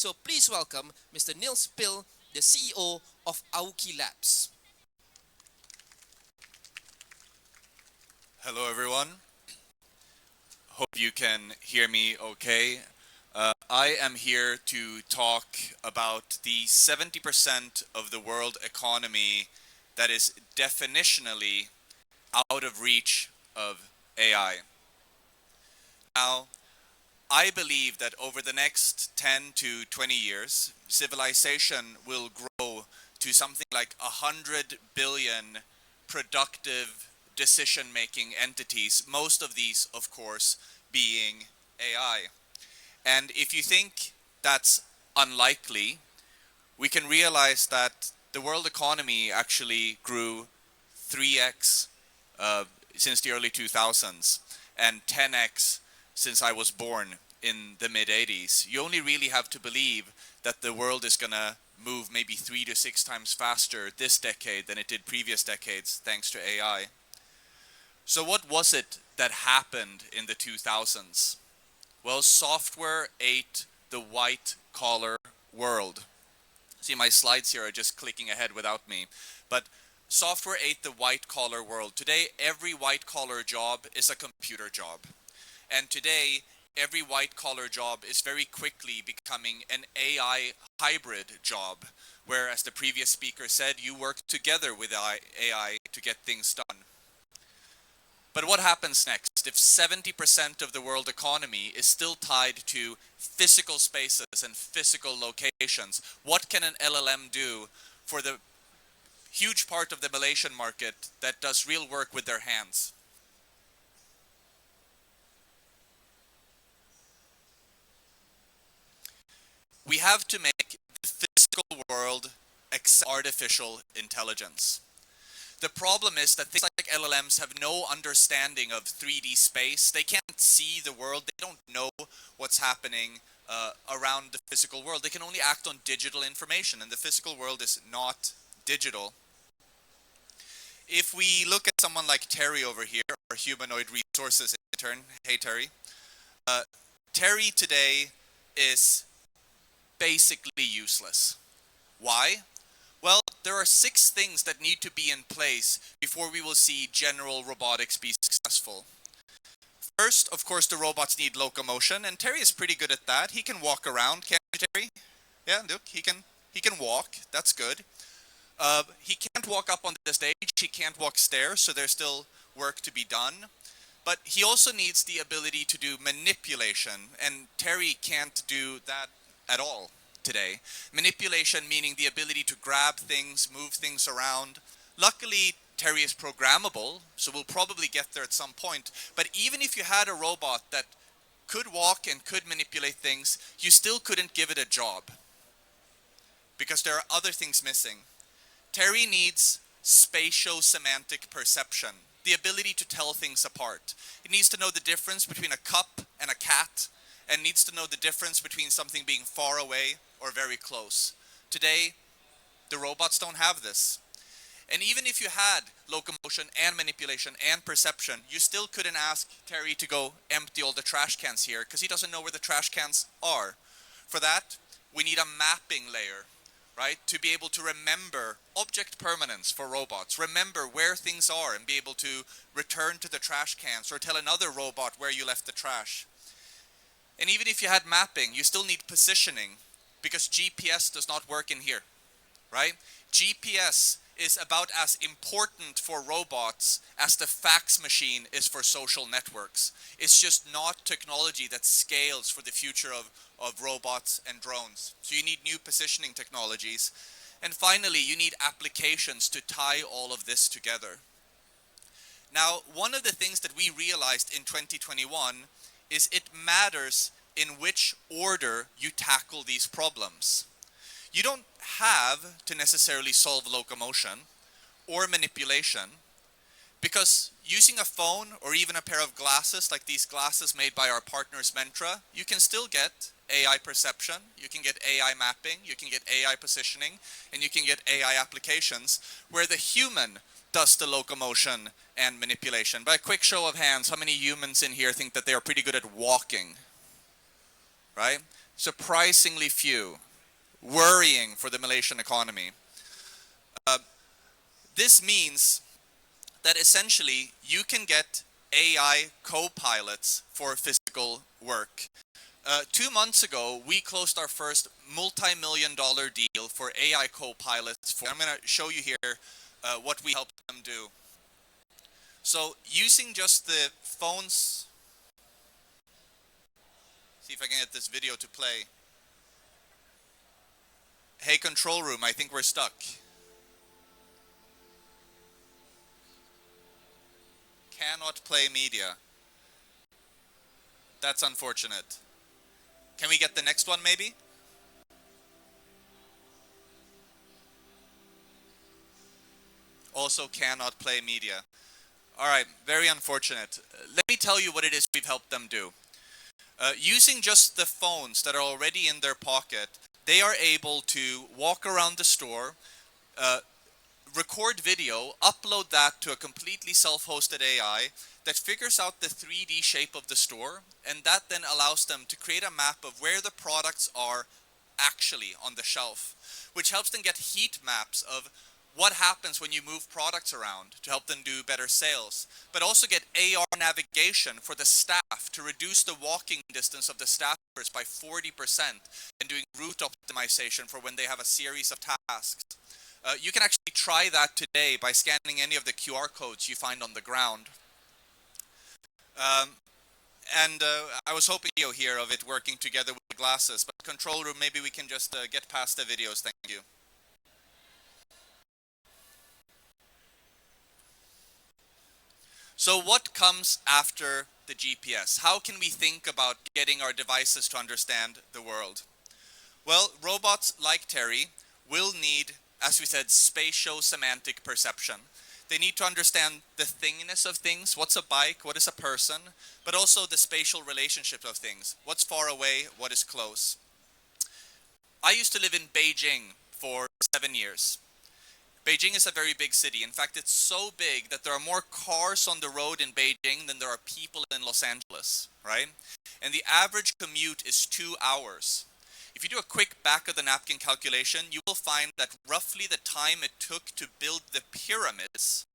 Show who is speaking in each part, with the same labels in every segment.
Speaker 1: So please welcome Mr. Nils Pihl, the CEO of Auki Labs.
Speaker 2: Hello everyone, hope you can hear me okay. I am here to talk about the 70% of the world economy that is definitionally out of reach of AI. Now, I believe that over the next 10 to 20 years, civilization will grow to something like 100 billion productive decision-making entities, most of these, of course, being AI. And if you think that's unlikely, we can realize that the world economy actually grew 3x since the early 2000s and 10x since I was born in the mid-80s. You only really have to believe that the world is going to move maybe 3 to 6 times faster this decade than it did previous decades thanks to AI. So what was it that happened in the 2000s? Well, software ate the white-collar world. See, my slides here are just clicking ahead without me. But software ate the white-collar world. Today, every white-collar job is a computer job. And today, every white-collar job is very quickly becoming an AI hybrid job, where, as the previous speaker said, you work together with AI to get things done. But what happens next if 70% of the world economy is still tied to physical spaces and physical locations? What can an LLM do for the huge part of the Malaysian market that does real work with their hands? We have to make the physical world accept artificial intelligence. The problem is that things like LLMs have no understanding of 3D space. They can't see the world. They don't know what's happening around the physical world. They can only act on digital information, and the physical world is not digital. If we look at someone like Terry over here, our humanoid resources intern, hey Terry. Terry today is basically useless. Why? Well, there are 6 things that need to be in place before we will see general robotics be successful. First, of course, the robots need locomotion, and Terry is pretty good at that. He can walk around, can't you, Terry? Yeah, look, he can walk. That's good. He can't walk up on the stage. He can't walk stairs, so there's still work to be done. But he also needs the ability to do manipulation, and Terry can't do that at all today. Manipulation meaning the ability to grab things, move things around. Luckily, Terry is programmable, so we'll probably get there at some point. But even if you had a robot that could walk and could manipulate things, you still couldn't give it a job, because there are other things missing. Terry needs spatio-semantic perception, the ability to tell things apart. It needs to know the difference between a cup and a cat, and needs to know the difference between something being far away or very close. Today, the robots don't have this. And even if you had locomotion and manipulation and perception, you still couldn't ask Terry to go empty all the trash cans here, because he doesn't know where the trash cans are. For that, we need a mapping layer, right? To be able to remember object permanence for robots, remember where things are and be able to return to the trash cans or tell another robot where you left the trash. And even if you had mapping, you still need positioning, because GPS does not work in here, right? GPS is about as important for robots as the fax machine is for social networks. It's just not technology that scales for the future of robots and drones. So you need new positioning technologies. And finally, you need applications to tie all of this together. Now, one of the things that we realized in 2021 is it matters in which order you tackle these problems. You don't have to necessarily solve locomotion or manipulation, because using a phone or even a pair of glasses, like these glasses made by our partners Mentra, you can still get AI perception, you can get AI mapping, you can get AI positioning, and you can get AI applications where the human does the locomotion and manipulation. By a quick show of hands, how many humans in here think that they are pretty good at walking? Right? surprisingly few, worrying for the Malaysian economy. This means that essentially you can get AI co-pilots for physical work. 2 months ago, we closed our first multi-million-dollar deal for AI co-pilots. I'm going to show you here what we helped them do. So using just the phones, see if I can get this video to play. Hey, control room, I think we're stuck. Cannot play media. That's unfortunate. Can we get the next one maybe? Also cannot play media. Alright, very unfortunate. Let me tell you what it is we've helped them do. Using just the phones that are already in their pocket, they are able to walk around the store, record video, upload that to a completely self-hosted AI that figures out the 3D shape of the store, and that then allows them to create a map of where the products are actually on the shelf, which helps them get heat maps of what happens when you move products around to help them do better sales, but also get AR navigation for the staff to reduce the walking distance of the staffers by 40% and doing route optimization for when they have a series of tasks. You can actually try that today by scanning any of the QR codes you find on the ground. I was hoping you'll hear of it working together with glasses, but control room, maybe we can just get past the videos, thank you. So what comes after the GPS? How can we think about getting our devices to understand the world? Well, robots like Terry will need, as we said, spatio-semantic perception. They need to understand the thingness of things, what's a bike, what is a person, but also the spatial relationship of things, what's far away, what is close. I used to live in Beijing for 7 years. Beijing is a very big city. In fact, it's so big that there are more cars on the road in Beijing than there are people in Los Angeles, right? And the average commute is 2 hours. If you do a quick back of the napkin calculation, you will find that roughly the time it took to build the pyramids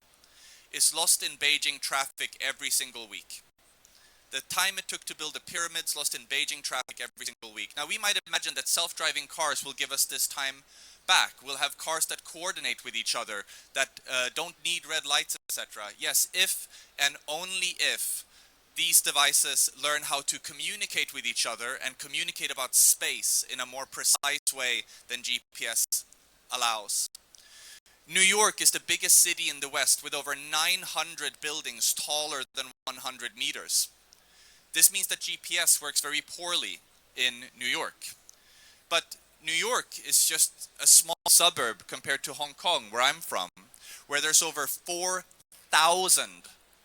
Speaker 2: is lost in Beijing traffic every single week. The time it took to build the pyramids lost in Beijing traffic every single week. Now we might imagine that self-driving cars will give us this time back. We'll have cars that coordinate with each other, that don't need red lights, etc. Yes, if and only if these devices learn how to communicate with each other and communicate about space in a more precise way than GPS allows. New York is the biggest city in the West with over 900 buildings taller than 100 meters. This means that GPS works very poorly in New York. But New York is just a small suburb compared to Hong Kong, where I'm from, where there's over 4,000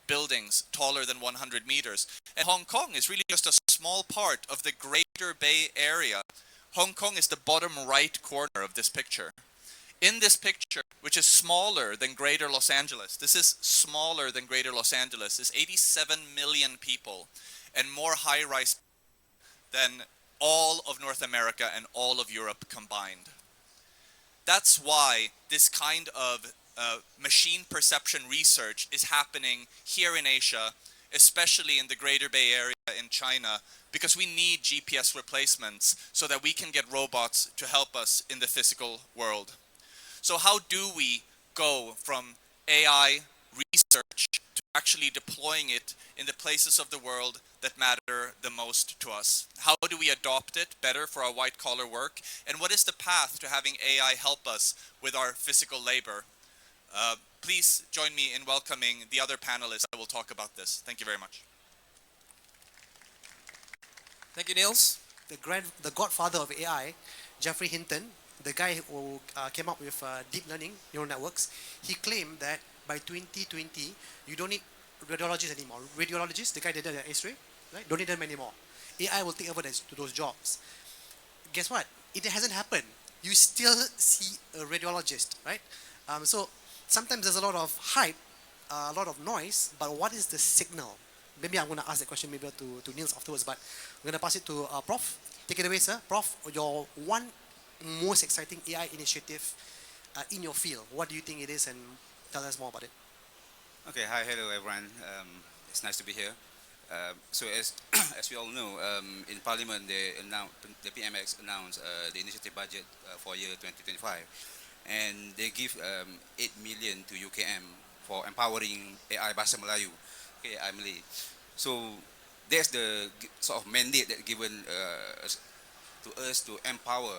Speaker 2: buildings taller than 100 meters. And Hong Kong is really just a small part of the Greater Bay Area. Hong Kong is the bottom right corner of this picture. In this picture, which is smaller than Greater Los Angeles, this is smaller than Greater Los Angeles, is 87 million people and more high-rise than all of North America and all of Europe combined. That's why this kind of machine perception research is happening here in Asia, especially in the Greater Bay Area in China, because we need GPS replacements so that we can get robots to help us in the physical world. So how do we go from AI research to actually deploying it in the places of the world that matter the most to us? How do we adopt it better for our white-collar work? And what is the path to having AI help us with our physical labor? Please join me in welcoming the other panelists that will talk about this. Thank you very much.
Speaker 1: Thank you, Nils.
Speaker 3: The godfather of AI, Geoffrey Hinton, the guy who came up with deep learning neural networks, he claimed that by 2020, you don't need radiologists anymore. Radiologists, the guy that did the X-ray, right? Don't need them anymore. AI will take over those jobs. Guess what? It hasn't happened. You still see a radiologist, right? So sometimes there's a lot of hype, a lot of noise, but what is the signal? Maybe I'm going to ask that question maybe to Nils afterwards, but I'm going to pass it to Prof. Take it away, sir. Prof, your one most exciting AI initiative in your field. What do you think it is, and tell us more about it.
Speaker 4: Okay, hi, hello everyone. It's nice to be here. So as as we all know, in Parliament the PMX announced the initiative budget for year 2025, and they give 8 million to UKM for empowering AI Bahasa Melayu, okay, AI Malay. So that's the sort of mandate that given to us to empower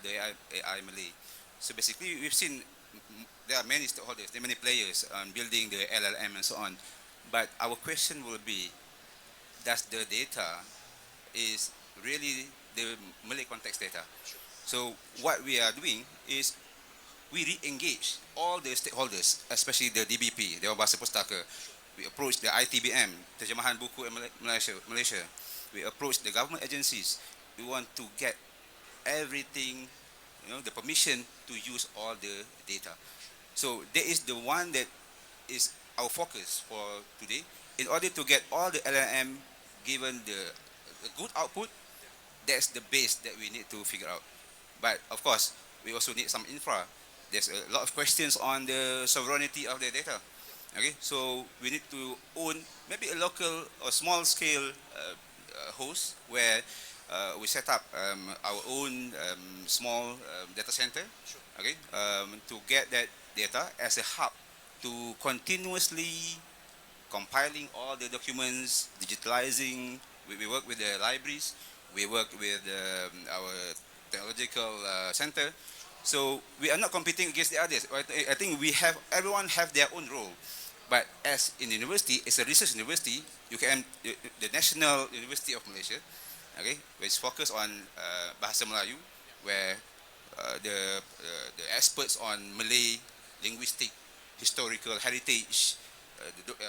Speaker 4: the AI Malay. So basically, we've seen there are many stakeholders, there are many players on building the LLM and so on. But our question will be, does the data is really the Malay context data? So what we are doing is we re-engage all the stakeholders, especially the DBP, Dewan Bahasa Pustaka. We approach the ITBM, Terjemahan Buku Malaysia. We approach the government agencies. We want to get everything, the permission to use all the data. So that is the one that is our focus for today. In order to get all the LLM given the good output, that's the base that we need to figure out. But of course, we also need some infra. There's a lot of questions on the sovereignty of the data. Okay, so we need to own maybe a local or small scale host where we set up our own small data center, okay, to get that data as a hub to continuously compiling all the documents, digitalizing. We work with the libraries, we work with our technological center. So we are not competing against the others. I think everyone have their own role. But as in university, it's a research university, the National University of Malaysia, okay, which focus on Bahasa Melayu, where the experts on Malay linguistic, historical heritage.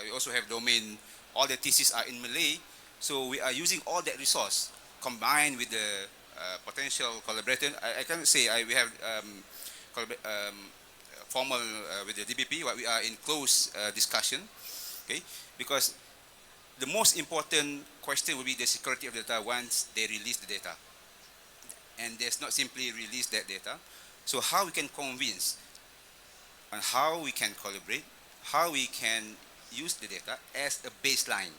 Speaker 4: We also have domain. All the theses are in Malay, so we are using all that resource combined with the potential collaborator. I can't say we have formal with the DBP, but we are in close discussion, okay? Because the most important question will be the security of data once they release the data, and there's not simply release that data. So how we can convince, and how we can collaborate, how we can use the data as a baseline,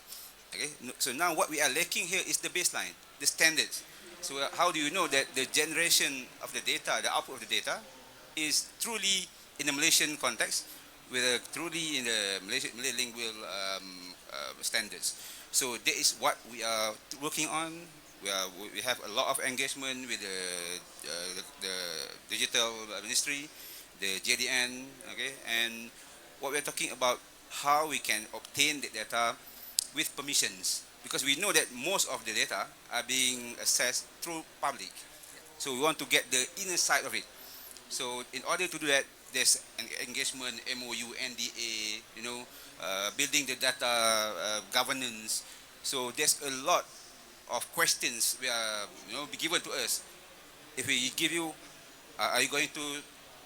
Speaker 4: okay? So now what we are lacking here is the baseline, the standards. So how do you know that the generation of the data, the output of the data, is truly in the Malaysian context, with truly in the Malay lingual standards? So that is what we are working on. We have a lot of engagement with the digital ministry, the JDN, okay, and what we're talking about, how we can obtain the data with permissions, because we know that most of the data are being accessed through public. So we want to get the inner side of it. So in order to do that, there's an engagement, MOU, NDA, building the data governance. So there's a lot of questions we are, be given to us. If we give you, are you going to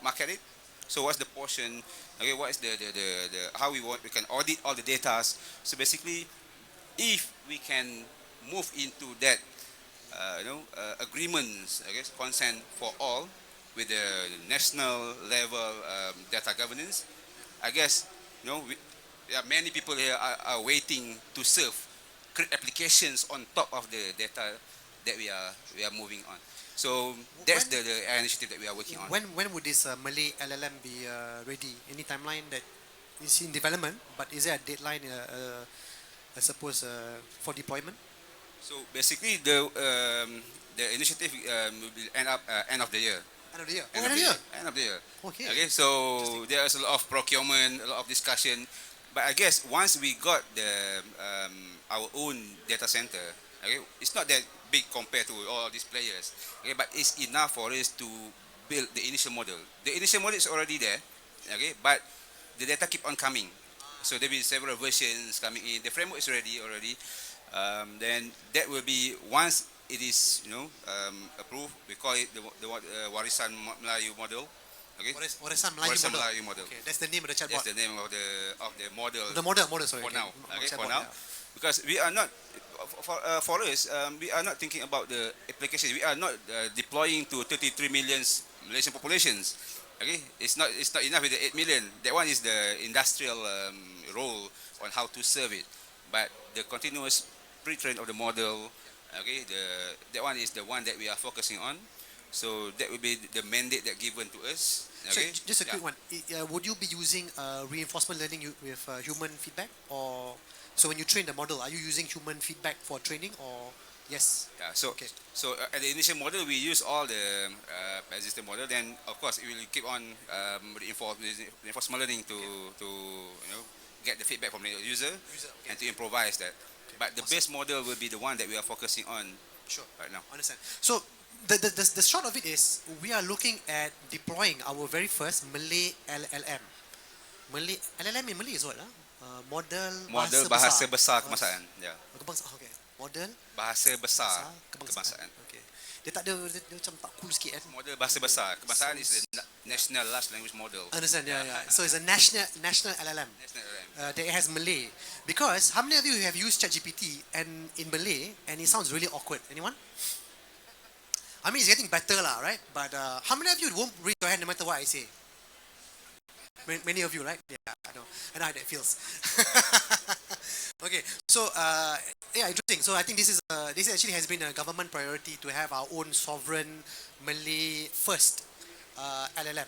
Speaker 4: market it? So what's the portion? Okay, what is the how we can audit all the data? So basically, if we can move into that, agreements, I guess, consent for all, with the national level data governance, I guess, there are many people here are waiting to serve, create applications on top of the data that we are moving on. So that's the initiative that we are working on.
Speaker 3: When would this Malay LLM be ready? Any timeline that is in development, but is there a deadline, I suppose, for deployment?
Speaker 4: So basically, the initiative will be end of the year.
Speaker 3: End of the year.
Speaker 4: End of the year.
Speaker 3: Okay.
Speaker 4: Okay. So there's a lot of procurement, a lot of discussion, but I guess once we got the our own data center, okay, it's not that big compared to all these players. Okay, but it's enough for us to build the initial model. The initial model is already there. Okay, but the data keep on coming. So there will be several versions coming in. The framework is ready already. Then that will be, once it is approved, we call it the Warisan Melayu model. Okay.
Speaker 3: Warisan
Speaker 4: Melayu model.
Speaker 3: Okay, that's the name of the chatbot.
Speaker 4: That's the name of the model.
Speaker 3: The model. Sorry.
Speaker 4: For
Speaker 3: okay.
Speaker 4: now. Okay.
Speaker 3: Chatbot,
Speaker 4: For now,
Speaker 3: yeah.
Speaker 4: because we are not. For us, we are not thinking about the applications. We are not deploying to 33 million Malaysian populations. Okay, it's not enough with the 8 million. That one is the industrial role on how to serve it. But the continuous pre-train of the model, okay, that one is the one that we are focusing on. So that will be the mandate that given to us.
Speaker 3: So
Speaker 4: Okay,
Speaker 3: just a
Speaker 4: yeah.
Speaker 3: quick one. Would you be using reinforcement learning with human feedback, or so when you train the model, are you using human feedback for training, or yes?
Speaker 4: Yeah, so
Speaker 3: Okay.
Speaker 4: at the initial model, we use all the existing model. Then, of course, it will keep on reinforcement learning to get the feedback from the user
Speaker 3: Okay.
Speaker 4: and to improvise that. But the
Speaker 3: Awesome.
Speaker 4: base model will be the one that we are focusing on
Speaker 3: Sure.
Speaker 4: right now.
Speaker 3: Understand. So the short of it is we are looking at deploying our very first Malay LLM. Malay LLM in Malay is what? Model
Speaker 4: Model bahasa besar
Speaker 3: Oh,
Speaker 4: kebangsaan. Yeah.
Speaker 3: kebangsaan. Okay. Model
Speaker 4: Bahasa besar
Speaker 3: kebangsaan. Okay. Dia tak ada dia macam tak cool sikit kan?
Speaker 4: Model bahasa besar kebangsaan is the national large language model.
Speaker 3: Understand? Yeah. So it's a national LLM.
Speaker 4: National LLM.
Speaker 3: That has Malay. Because how many of you have used ChatGPT and in Malay and it sounds really awkward? Anyone? I mean, it's getting better lah, right? But how many of you won't raise your hand no matter what I say? Many of you, right? Yeah, I know how that feels. Okay, so yeah, interesting. So I think this actually has been a government priority to have our own sovereign Malay first LLM.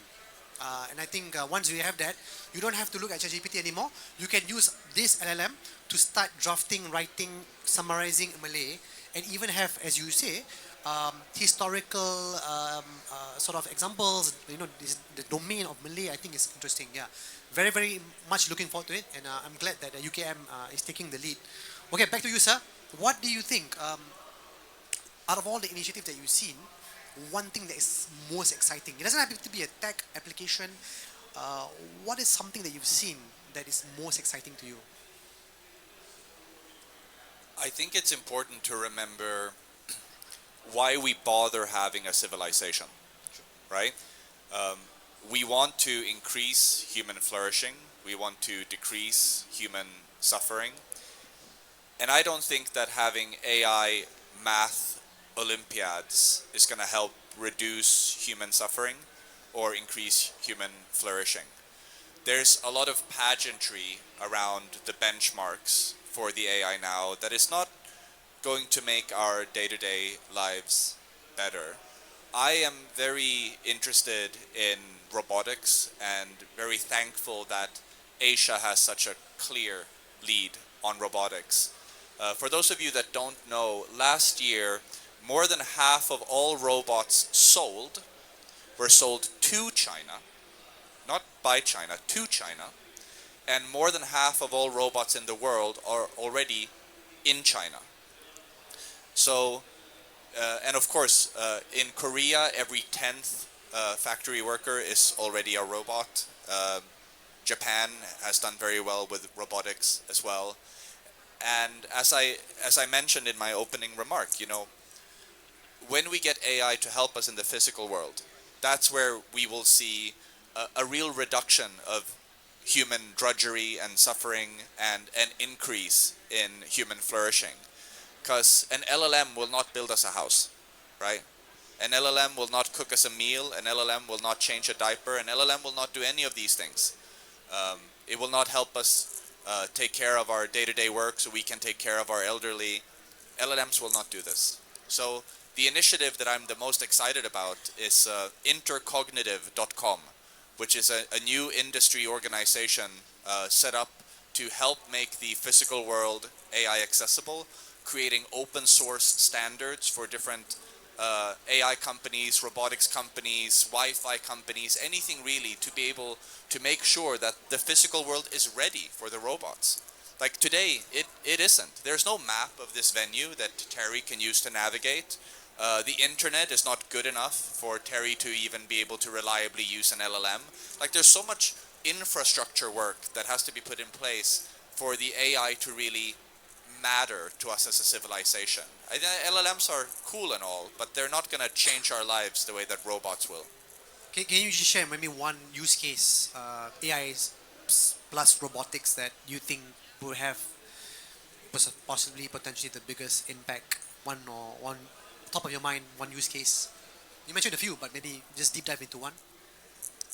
Speaker 3: And I think once we have that, you don't have to look at ChatGPT anymore. You can use this LLM to start drafting, writing, summarizing Malay, and even have, as you say, historical sort of examples. The domain of Malay, I think, is interesting. Yeah, very, very much looking forward to it, and I'm glad that UKM is taking the lead. Okay, back to you, sir. What do you think, out of all the initiatives that you've seen, one thing that is most exciting? It doesn't have to be a tech application. What is something that you've seen that is most exciting to you?
Speaker 2: I think it's important to remember why we bother having a civilization, right? We want to increase human flourishing. We want to decrease human suffering. And I don't think that having AI math Olympiads is going to help reduce human suffering or increase human flourishing. There's a lot of pageantry around the benchmarks for the AI now that is not going to make our day-to-day lives better. I am very interested in robotics and very thankful that Asia has such a clear lead on robotics. For those of you that don't know, last year, more than half of all robots sold were sold to China, not by China, to China, and more than half of all robots in the world are already in China. So, and of course, in Korea, every 10th factory worker is already a robot. Japan has done very well with robotics as well. And as I mentioned in my opening remark, when we get AI to help us in the physical world, that's where we will see a real reduction of human drudgery and suffering and an increase in human flourishing. Because an LLM will not build us a house, right? An LLM will not cook us a meal. An LLM will not change a diaper. An LLM will not do any of these things. It will not help us take care of our day-to-day work so we can take care of our elderly. LLMs will not do this. So the initiative that I'm the most excited about is intercognitive.com, which is a new industry organization set up to help make the physical world AI accessible, creating open source standards for different AI companies, robotics companies, Wi-Fi companies, anything really to be able to make sure that the physical world is ready for the robots. Like today, it isn't. There's no map of this venue that Terry can use to navigate. The internet is not good enough for Terry to even be able to reliably use an LLM. Like there's so much infrastructure work that has to be put in place for the AI to really matter to us as a civilization. I think LLMs are cool and all, but they're not going to change our lives the way that robots will.
Speaker 3: Can you just share maybe one use case, AI plus robotics, that you think will have possibly potentially the biggest impact? One top of your mind, one use case. You mentioned a few, but maybe just deep dive into one.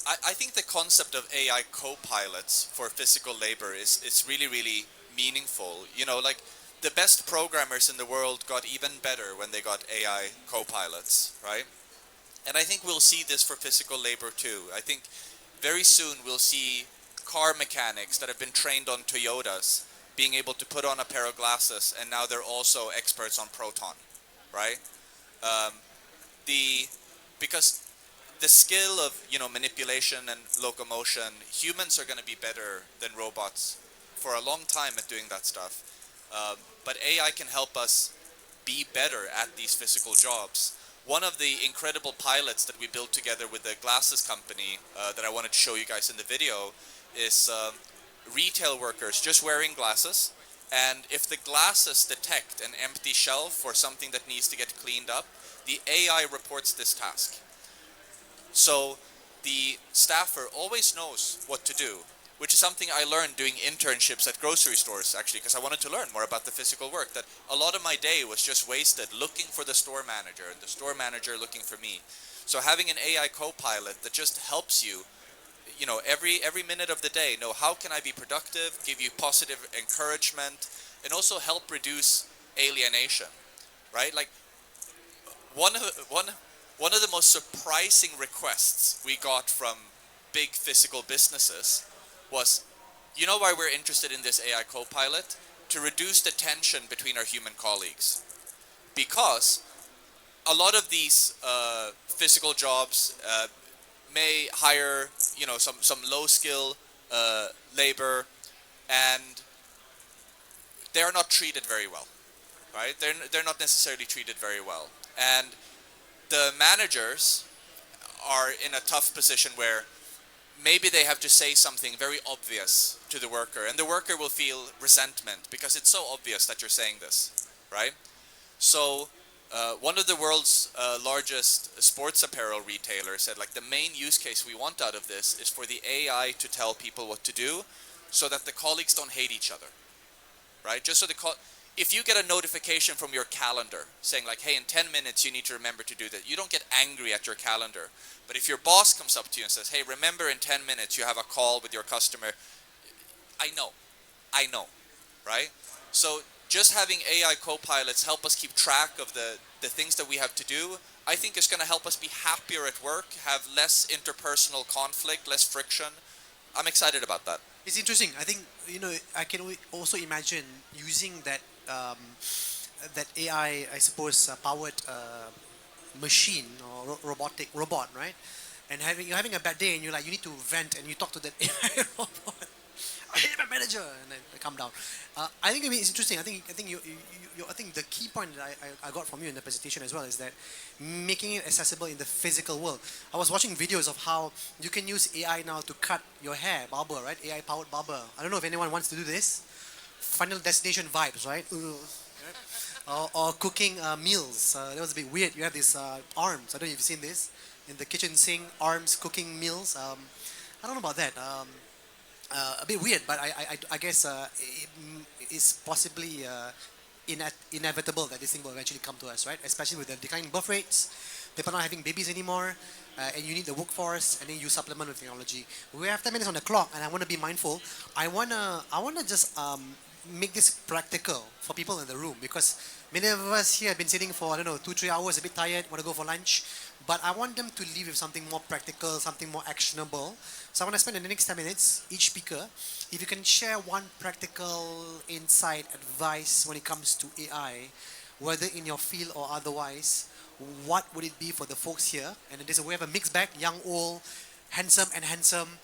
Speaker 2: I think the concept of AI co-pilots for physical labor is really, really meaningful. You know, like the best programmers in the world got even better when they got AI co-pilots, right? And I think we'll see this for physical labor too. I think very soon we'll see car mechanics that have been trained on Toyotas being able to put on a pair of glasses, and now they're also experts on Proton, right? Um, because the skill of, you know, manipulation and locomotion, humans are going to be better than robots for a long time at doing that stuff. But AI can help us be better at these physical jobs. One of the incredible pilots that we built together with the glasses company that I wanted to show you guys in the video is retail workers just wearing glasses, and if the glasses detect an empty shelf or something that needs to get cleaned up, the AI reports this task. So the staffer always knows what to do, which is something I learned doing internships at grocery stores, actually, because I wanted to learn more about the physical work, that a lot of my day was just wasted looking for the store manager and the store manager looking for me. So having an AI co-pilot that just helps you, you know, every minute of the day know how can I be productive, give you positive encouragement, and also help reduce alienation, right? Like one of the most surprising requests we got from big physical businesses was, you know why we're interested in this AI co-pilot? To reduce the tension between our human colleagues. Because a lot of these physical jobs may hire, you know, some low skill labor, and they are not treated very well, right? They're not necessarily treated very well. And the managers are in a tough position where maybe they have to say something very obvious to the worker, and the worker will feel resentment because it's so obvious that you're saying this, right? So one of the world's largest sports apparel retailers said, like, the main use case we want out of this is for the AI to tell people what to do so that the colleagues don't hate each other, right? Just so if you get a notification from your calendar saying like, hey, in 10 minutes you need to remember to do that, you don't get angry at your calendar. But if your boss comes up to you and says, hey, remember in 10 minutes you have a call with your customer, I know, right? So just having AI co-pilots help us keep track of the things that we have to do, I think is going to help us be happier at work, have less interpersonal conflict, less friction. I'm excited about that.
Speaker 3: It's interesting. I think, you know, I can also imagine using that that AI, I suppose, powered machine or robot, right? And you're having a bad day, and you need to vent, and you talk to that AI robot. I hate my manager, and then they come down. I think it's interesting. I think I think the key point that I got from you in the presentation as well is that making it accessible in the physical world. I was watching videos of how you can use AI now to cut your hair, barber, right? AI powered barber. I don't know if anyone wants to do this. Final Destination vibes, right? Or cooking meals. That was a bit weird. You have these arms. I don't know if you've seen this in the kitchen sink. Arms cooking meals. I don't know about that. A bit weird, but I guess it's possibly inevitable that this thing will eventually come to us, right? Especially with the declining birth rates, people not having babies anymore, and you need the workforce, and then you supplement with technology. We have 10 minutes on the clock, and I want to be mindful. I wanna just make this practical for people in the room, because many of us here have been sitting for, I don't know, 2-3 hours, a bit tired, want to go for lunch, but I want them to leave with something more practical, something more actionable. So I want to spend the next 10 minutes, each speaker, if you can share one practical insight, advice when it comes to AI, whether in your field or otherwise, what would it be for the folks here? And we have a mixed bag, young, old, handsome and handsome.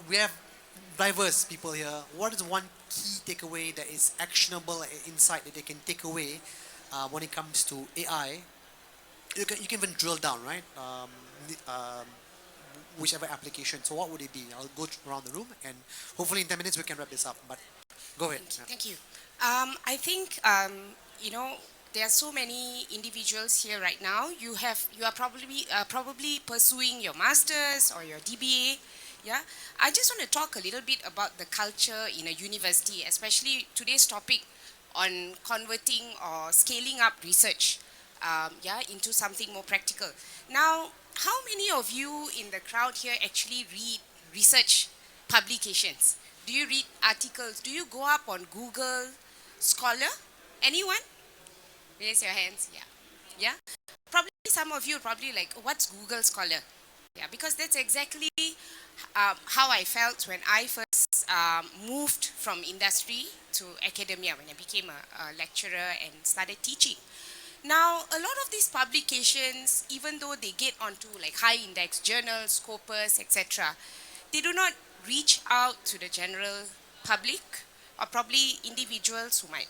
Speaker 3: We have diverse people here. What is one key takeaway that is actionable insight that they can take away when it comes to AI? You can even drill down, right? Whichever application. So what would it be? I'll go around the room, and hopefully in 10 minutes we can wrap this up. But go ahead.
Speaker 5: Thank you. I think there are so many individuals here right now. You are probably pursuing your masters or your DBA. Yeah, I just want to talk a little bit about the culture in a university, especially today's topic on converting or scaling up research, into something more practical. Now, how many of you in the crowd here actually read research publications? Do you read articles? Do you go up on Google Scholar? Anyone? Raise your hands. Yeah. Yeah. Probably some of you are probably like, what's Google Scholar? Yeah, because that's exactly how I felt when I first moved from industry to academia, when I became a lecturer and started teaching. Now, a lot of these publications, even though they get onto like high index journals, Scopus, etc., they do not reach out to the general public or probably individuals who might.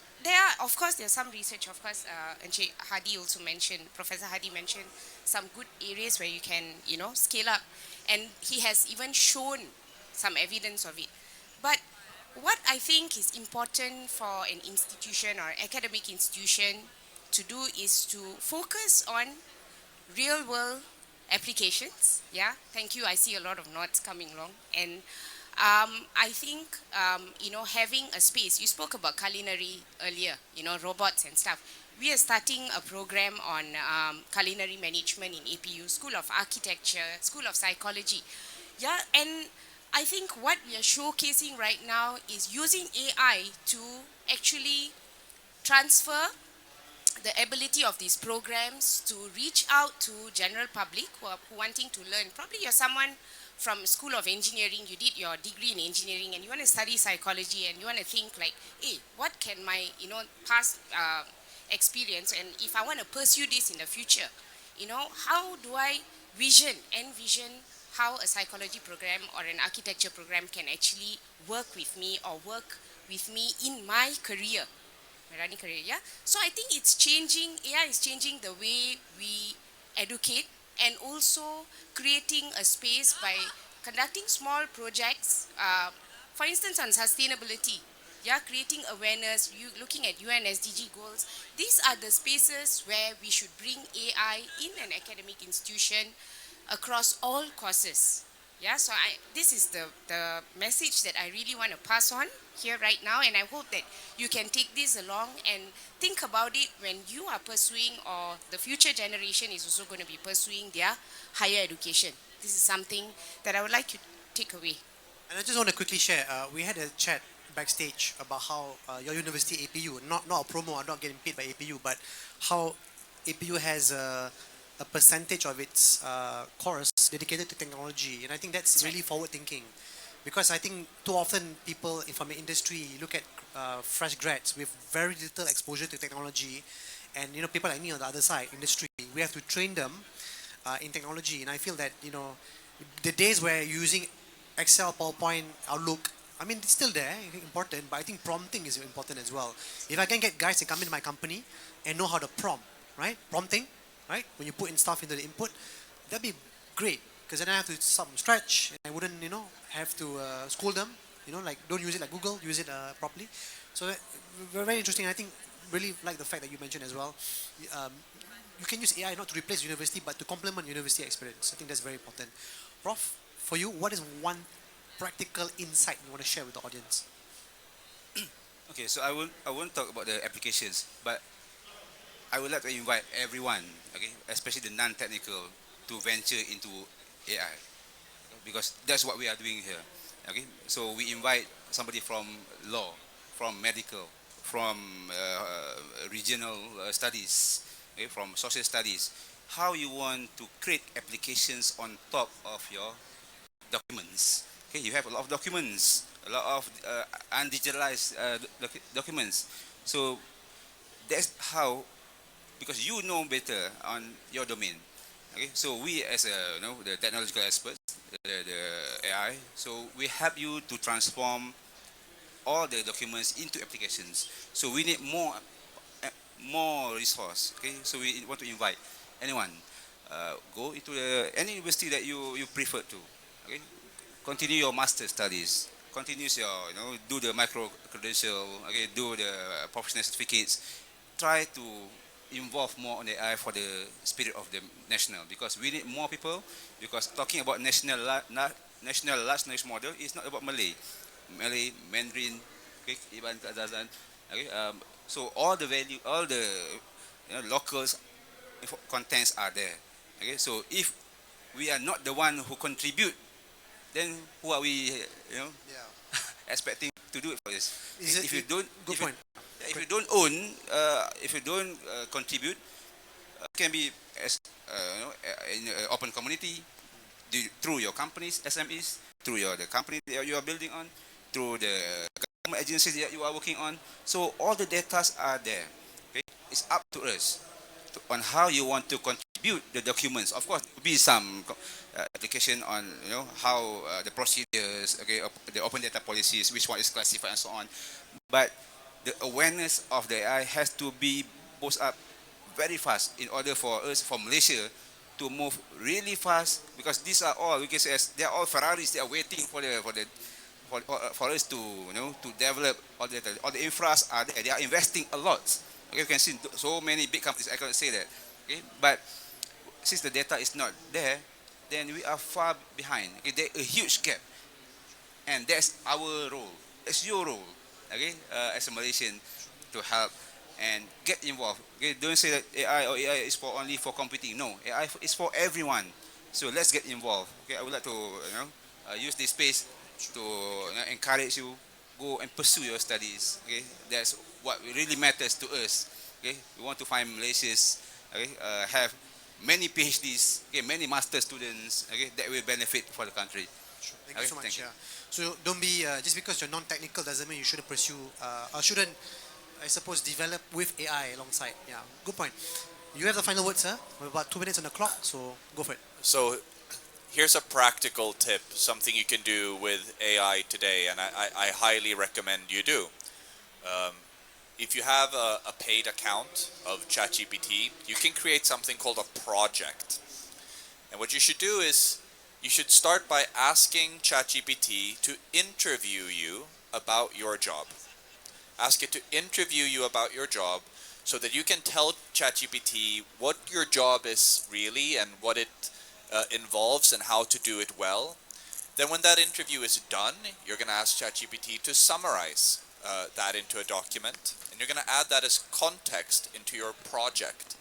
Speaker 5: Of course, there's some research, of course, and Hadi also mentioned, Professor Hadi mentioned some good areas where you can, scale up. And he has even shown some evidence of it. But what I think is important for an institution or academic institution to do is to focus on real world applications. Yeah, thank you. I see a lot of nods coming along. And I think, having a space, you spoke about culinary earlier, robots and stuff. We are starting a program on culinary management in APU, School of Architecture, School of Psychology. Yeah, and I think what we are showcasing right now is using AI to actually transfer the ability of these programs to reach out to general public who are wanting to learn. Probably you're someone from School of Engineering, you did your degree in engineering and you want to study psychology and you want to think like, hey, what can my, past experience, and if I want to pursue this in the future, how do I envision how a psychology program or an architecture program can actually work with me or work with me in my career, my running career, yeah? So I think it's changing, AI is changing the way we educate and also creating a space by conducting small projects, for instance, on sustainability, yeah, creating awareness, looking at UN SDG goals. These are the spaces where we should bring AI in an academic institution across all courses. Yeah, so this is the message that I really want to pass on here right now, and I hope that you can take this along and think about it when you are pursuing, or the future generation is also going to be pursuing their higher education. This is something that I would like you to take away.
Speaker 3: And I just want to quickly share, we had a chat backstage about how your university APU, not a promo, I'm not getting paid by APU, but how APU has a percentage of its course dedicated to technology. And I think that's really forward thinking, because I think too often people from the industry look at fresh grads with very little exposure to technology, and people like me on the other side, industry, we have to train them in technology. And I feel that the days where you're using Excel, PowerPoint, Outlook, I mean, it's still there, important, but I think prompting is important as well. If I can get guys to come into my company and know how to prompt, right? Prompting, right? When you put in stuff into the input, that'd be great, because then I have to start from scratch and I wouldn't, have to school them, like don't use it like Google, use it properly. So very interesting. I think really like the fact that you mentioned as well. You can use AI not to replace university, but to complement university experience. I think that's very important. Prof, for you, what is one practical insight you want to share with the audience?
Speaker 4: Okay, so I won't talk about the applications, but I would like to invite everyone, okay, especially the non-technical, to venture into AI, because that's what we are doing here. Okay, so we invite somebody from law, from medical, from regional studies, okay, from social studies. How you want to create applications on top of your documents. Okay, you have a lot of documents, a lot of undigitalized documents. So that's how, because you know better on your domain. Okay, so we as the technological experts, the AI, so we help you to transform all the documents into applications. So we need more resource. Okay, so we want to invite anyone, go into any university that you prefer to. Okay, continue your master studies, continue your do the micro credential. Okay, do the professional certificates. Try to involve more on the AI for the spirit of the national, because we need more people. Because talking about national large language model is not about Malay, Mandarin, okay, even Kazazan, okay, So all the value, all the locals contents are there. Okay, so if we are not the one who contribute, then who are we, expecting to do it for this? If you don't, if you don't own, if you don't contribute, it can be as in an open community, through your companies, SMEs, through the company that you are building on, through the government agencies that you are working on. So all the data are there. Okay, it's up to us on how you want to contribute the documents. Of course, there will be some application on how the procedures, okay, the open data policies, which one is classified and so on. But the awareness of the AI has to be boosted up very fast in order for us, for Malaysia, to move really fast, because these are all, we can say, they are all Ferraris. They are waiting for us to to develop all the infras are there. They are investing a lot. Okay, you can see so many big companies. I cannot say that. Okay, but since the data is not there, then we are far behind. Okay, there's a huge gap, and that's our role. It's your role. Okay, as a Malaysian, to help and get involved. Okay, don't say that AI is only for competing. No, AI is for everyone. So let's get involved. Okay, I would like to use this space to encourage you, go and pursue your studies. Okay, that's what really matters to us. Okay, we want to find Malaysians, okay, have many PhDs, okay, many master students, okay, that will benefit for the country.
Speaker 3: Sure. Thank you so much. Yeah. So don't be just because you're non-technical doesn't mean you shouldn't pursue or shouldn't, I suppose, develop with AI alongside. Yeah, good point. You have the final word, sir. We're about 2 minutes on the clock, so go for it.
Speaker 6: So here's a practical tip, something you can do with AI today, and I highly recommend you do. If you have a paid account of ChatGPT, you can create something called a project. And what you should do is, you should start by asking ChatGPT to interview you about your job. Ask it to interview you about your job so that you can tell ChatGPT what your job is really and what it involves and how to do it well. Then when that interview is done, you're going to ask ChatGPT to summarize that into a document, and you're going to add that as context into your project.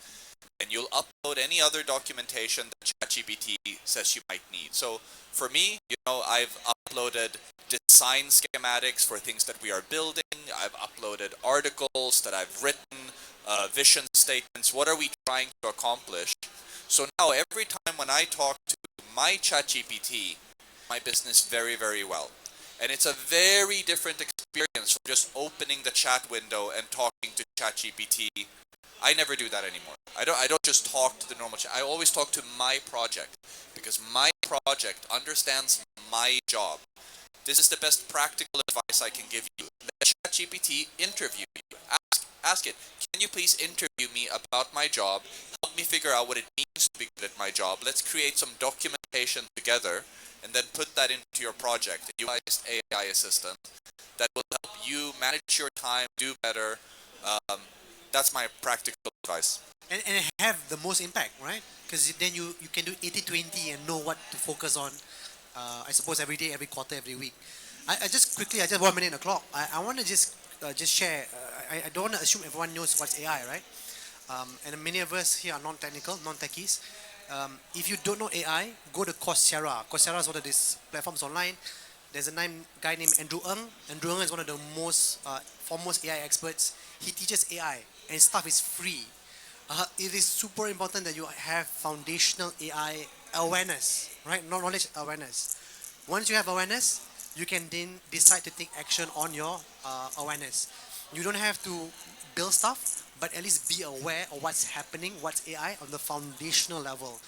Speaker 6: And you'll upload any other documentation that ChatGPT says you might need. So for me, I've uploaded design schematics for things that we are building. I've uploaded articles that I've written, vision statements. What are we trying to accomplish? So now every time when I talk to my ChatGPT, my business very, very well. And it's a very different experience from just opening the chat window and talking to ChatGPT. I never do that anymore. I don't just talk to the normal chat. I always talk to my project, because my project understands my job. This is the best practical advice I can give you. Let ChatGPT interview you. Ask it, can you please interview me about my job? Help me figure out what it means to be good at my job. Let's create some documentation together, and then put that into your project. A utilized AI assistant that will help you manage your time, do better. That's my practical advice.
Speaker 3: And have the most impact, right? Because then you can do 80-20 and know what to focus on, I suppose, every day, every quarter, every week. I just quickly, I just 1 minute on the clock. I want to just share, I don't want to assume everyone knows what's AI, right? And many of us here are non-technical, non-techies. If you don't know AI, go to Coursera. Coursera is one of these platforms online. There's a guy named Andrew Ng. Andrew Ng is one of the most foremost AI experts. He teaches AI, and stuff is free. It is super important that you have foundational AI awareness, right? Knowledge awareness. Once you have awareness, you can then decide to take action on your awareness. You don't have to build stuff, but at least be aware of what's happening, what's AI on the foundational level.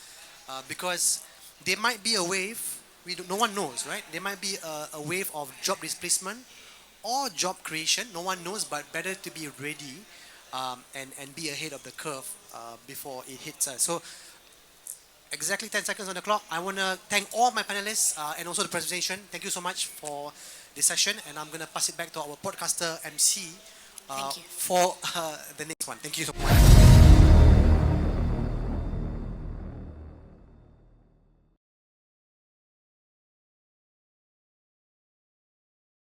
Speaker 3: Because there might be a wave, no one knows, right? There might be a wave of job displacement or job creation. No one knows, but better to be ready and be ahead of the curve before it hits us. So exactly 10 seconds on the clock. I want to thank all my panelists and also the presentation. Thank you so much for this session, and I'm going to pass it back to our podcaster MC for the next one. Thank you so much.